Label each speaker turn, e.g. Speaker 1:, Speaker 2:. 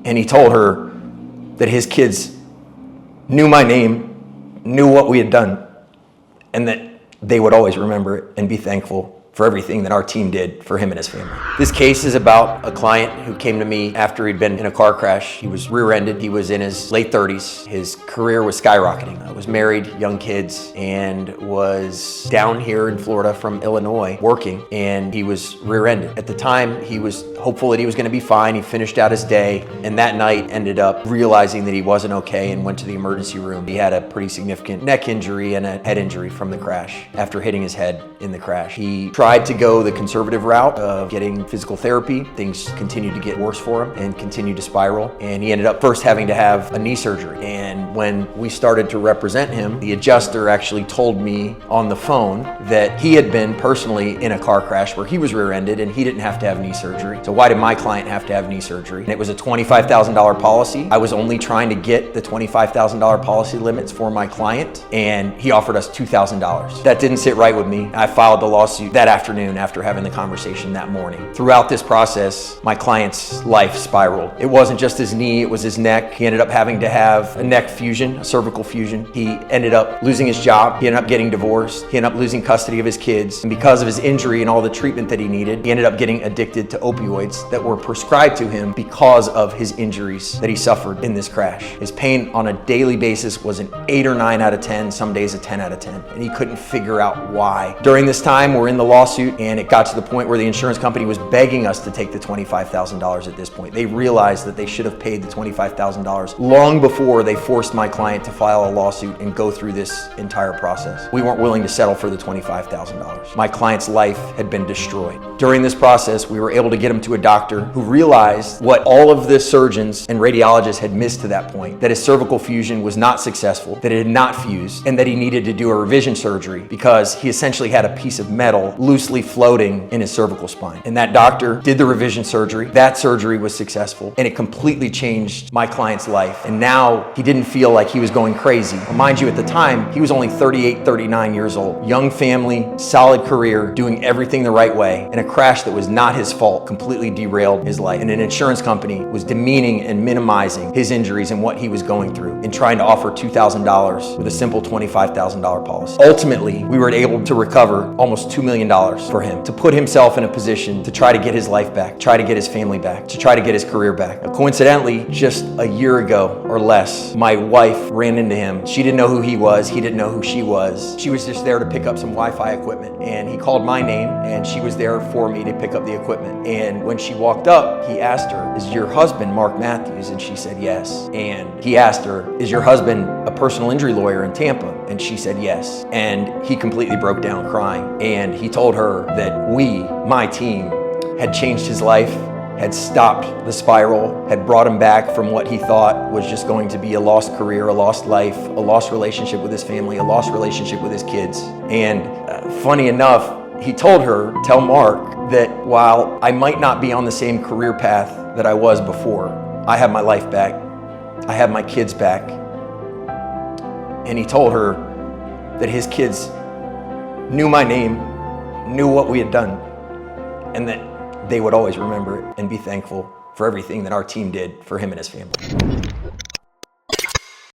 Speaker 1: And he told her that his kids knew my name, knew what we had done, and that they would always remember it and be thankful for everything that our team did for him and his family. This case is about a client who came to me after he'd been in a car crash. He was rear-ended. He was in his late 30s. His career was skyrocketing. Was married, young kids, and was down here in Florida from Illinois working, and he was rear-ended. At the time, he was hopeful that he was gonna be fine. He finished out his day, and that night ended up realizing that he wasn't okay and went to the emergency room. He had a pretty significant neck injury and a head injury from the crash after hitting his head in the crash. He tried to go the conservative route of getting physical therapy. Things continued to get worse for him and continued to spiral. And he ended up first having to have a knee surgery. And when we started to represent him, the adjuster actually told me on the phone that he had been personally in a car crash where he was rear-ended and he didn't have to have knee surgery. So why did my client have to have knee surgery? And it was a $25,000 policy. I was only trying to get the $25,000 policy limits for my client, and he offered us $2,000. That didn't sit right with me. I filed the lawsuit that afternoon after having the conversation that morning. Throughout this process, my client's life spiraled. It wasn't just his knee, it was his neck. He ended up having to have a neck fusion, a cervical fusion. He ended up losing his job. He ended up getting divorced. He ended up losing custody of his kids. And because of his injury and all the treatment that he needed, he ended up getting addicted to opioids that were prescribed to him because of his injuries that he suffered in this crash. His pain on a daily basis was an 8 or 9 out of 10, some days a 10 out of 10. And he couldn't figure out why. During this time, we're in the lawsuit, and it got to the point where the insurance company was begging us to take the $25,000 at this point. They realized that they should have paid the $25,000 long before they forced my client to file a lawsuit and go through this entire process. We weren't willing to settle for the $25,000. My client's life had been destroyed. During this process, we were able to get him to a doctor who realized what all of the surgeons and radiologists had missed to that point, that his cervical fusion was not successful, that it had not fused, and that he needed to do a revision surgery because he essentially had a piece of metal loosely floating in his cervical spine. And that doctor did the revision surgery. That surgery was successful, and it completely changed my client's life. And now he didn't feel like he was going crazy. Well, mind you, at the time, he was only 38, 39 years old. Young family, solid career, doing everything the right way. And a crash that was not his fault completely derailed his life. And an insurance company was demeaning and minimizing his injuries and what he was going through and trying to offer $2,000 with a simple $25,000 policy. Ultimately, we were able to recover almost $2 million for him to put himself in a position to try to get his life back, try to get his family back, to try to get his career back. Now, coincidentally, just a year ago or less, my wife ran into him. She didn't know who he was. He didn't know who she was. She was just there to pick up some Wi-Fi equipment, and he called my name, and she was there for me to pick up the equipment. And when she walked up, he asked her, "Is your husband Marc Matthews?" And she said yes. And he asked her, "Is your husband a personal injury lawyer in Tampa?" And she said yes. And he completely broke down crying. And he told her that we, my team, had changed his life, had stopped the spiral, had brought him back from what he thought was just going to be a lost career, a lost life, a lost relationship with his family, a lost relationship with his kids. And funny enough, he told her, "Tell Marc that while I might not be on the same career path that I was before, I have my life back. I have my kids back." And he told her that his kids knew my name, knew what we had done, and that they would always remember it and be thankful for everything that our team did for him and his family.